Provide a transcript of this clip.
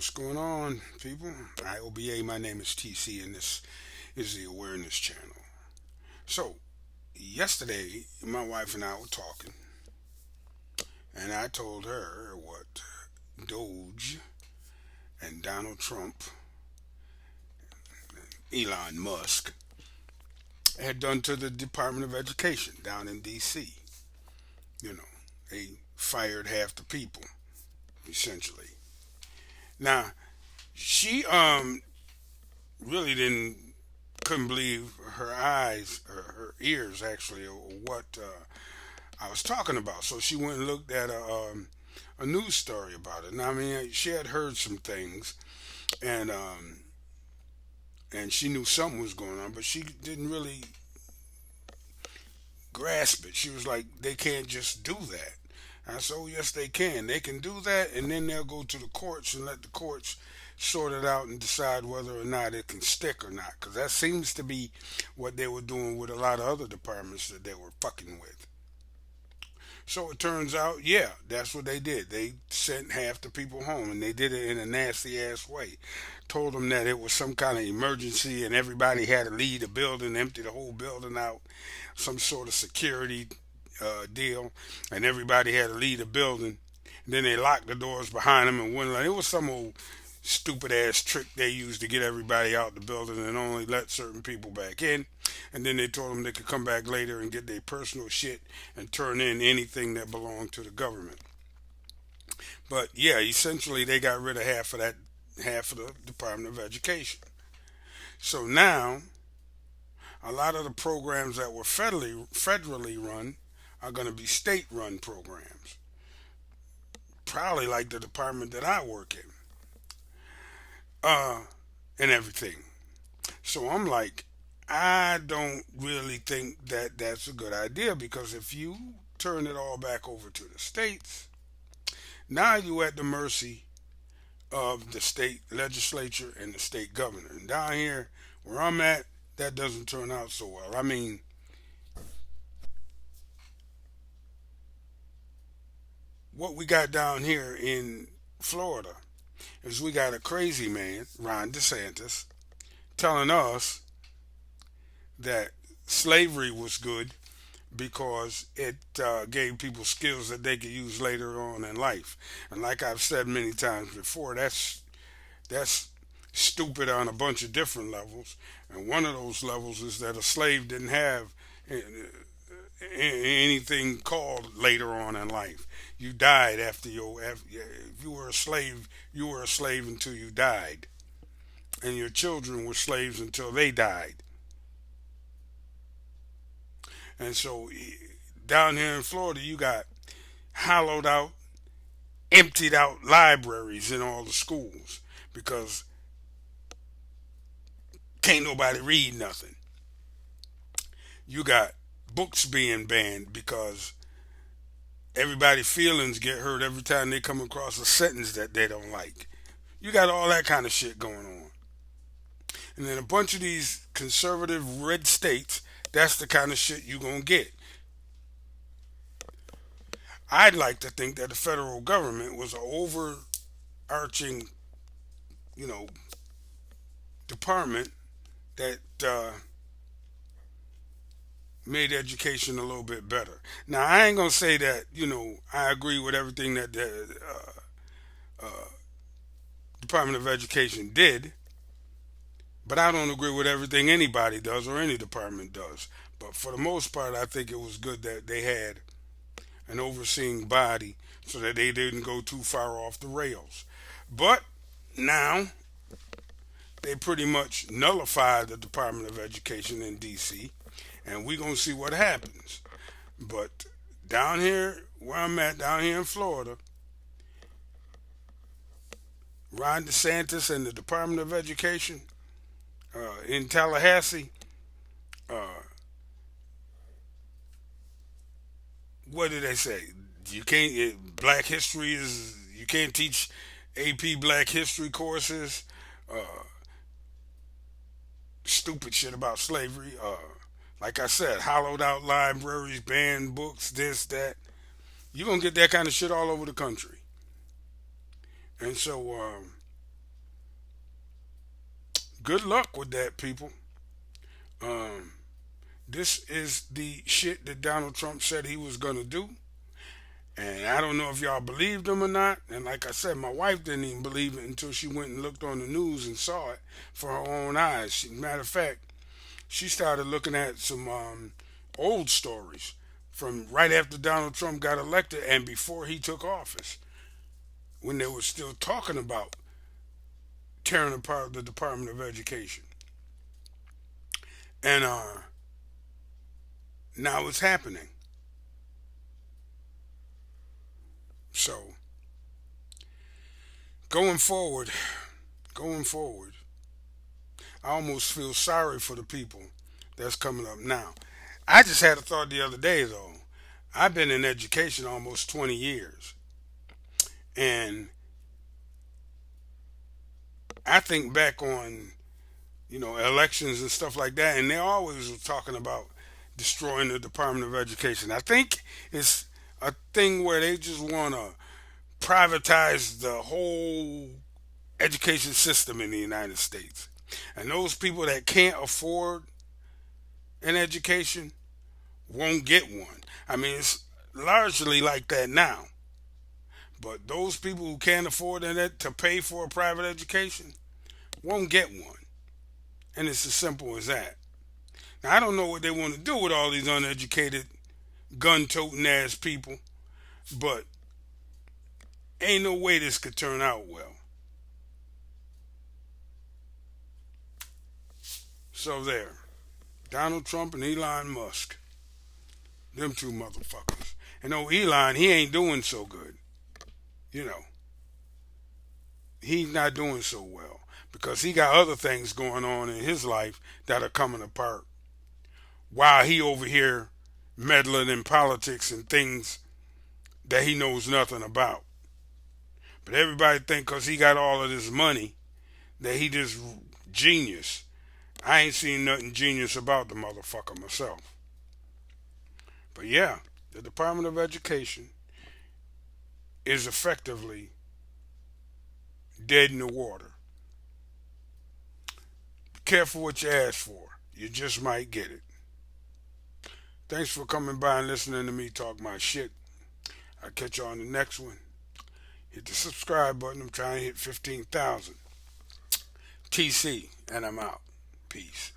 What's going on, people? IOBA, my name is TC, and this is the Awareness Channel. So, yesterday, my wife and I were talking, and I told her what Doge and Donald Trump, Elon Musk, had done to the Department of Education down in D.C. You know, they fired half the people, essentially. Now, she really didn't couldn't believe her eyes or her ears actually or what I was talking about. So she went and looked at a news story about it. Now I mean she had heard some things and she knew something was going on, but she didn't really grasp it. She was like, they can't just do that. I said, oh yes they can. They can do that, and then they'll go to the courts and let the courts sort it out and decide whether or not it can stick or not. Because that seems to be what they were doing with a lot of other departments that they were fucking with. So it turns out, yeah, that's what they did. They sent half the people home, and they did it in a nasty ass way. Told them that it was some kind of emergency, and everybody had to leave the building, empty the whole building out, some sort of security deal, and everybody had to leave the building. And then they locked the doors behind them and went. It was some old stupid ass trick they used to get everybody out the building and only let certain people back in. And then they told them they could come back later and get their personal shit and turn in anything that belonged to the government. But yeah, essentially they got rid of half of the Department of Education. So now a lot of the programs that were federally run are going to be state run programs. Probably like the department that I work in, uh, and everything. So I'm like, I don't really think that that's a good idea because if you turn it all back over to the states, now you're at the mercy of the state legislature and the state governor. And down here where I'm at, that doesn't turn out so well. I mean, what we got down here in Florida is we got a crazy man, Ron DeSantis, telling us that slavery was good because it gave people skills that they could use later on in life. And like I've said many times before, that's stupid on a bunch of different levels. And one of those levels is that a slave didn't have anything called later on in life. You died if you were a slave, you were a slave until you died, and your children were slaves until they died. And so down here in Florida, you got hollowed out, emptied out libraries in all the schools because can't nobody read nothing. You got books being banned because everybody's feelings get hurt every time they come across a sentence that they don't like. You got all that kind of shit going on. And then a bunch of these conservative red states, that's the kind of shit you gonna get. I'd like to think that the federal government was an overarching, you know, department that made education a little bit better. Now I ain't gonna say that I agree with everything that the Department of Education did, but I don't agree with everything anybody does or any department does. But for the most part, I think it was good that they had an overseeing body so that they didn't go too far off the rails. But now they pretty much nullified the Department of Education in D.C., and we're going to see what happens. But down here, where I'm at, down here in Florida, Ron DeSantis and the Department of Education in Tallahassee, uh, what did they say? You can't. Black history is you can't teach AP Black history courses. Uh, Stupid shit about slavery. Like I said, hollowed out libraries, banned books, this, that. You're gonna get that kind of shit all over the country. And so Good luck with that, people. Um, this is the shit that Donald Trump said he was going to do. And I don't know if y'all believed him or not. And like I said, my wife didn't even believe it until she went and looked on the news and saw it for her own eyes. Matter of fact, she started looking at some old stories from right after Donald Trump got elected and before he took office, when they were still talking about tearing apart the Department of Education. And now it's happening. So going forward, going forward, I almost feel sorry for the people that's coming up now. I just had a thought the other day though. I've been in education almost 20 years. And I think back on, elections and stuff like that, and they always were talking about destroying the Department of Education. I think it's a thing where they just want to privatize the whole education system in the United States. And those people that can't afford an education won't get one. I mean, it's largely like that now. But those people who can't afford it to pay for a private education won't get one. And it's as simple as that. Now, I don't know what they want to do with all these uneducated, gun toting ass people, but ain't no way this could turn out well. So, there. Donald Trump and Elon Musk. Them two motherfuckers. And oh, Elon, he ain't doing so good. You know, he's not doing so well because he got other things going on in his life that are coming apart while he over here meddling in politics and things that he knows nothing about. But everybody think because he got all of this money that he just genius. I ain't seen nothing genius about the motherfucker myself. But yeah, the Department of Education is effectively dead in the water. Be careful what you ask for. You just might get it. Thanks for coming by and listening to me talk my shit. I'll catch you on the next one. Hit the subscribe button. I'm trying to hit 15,000. TC, and I'm out. Peace.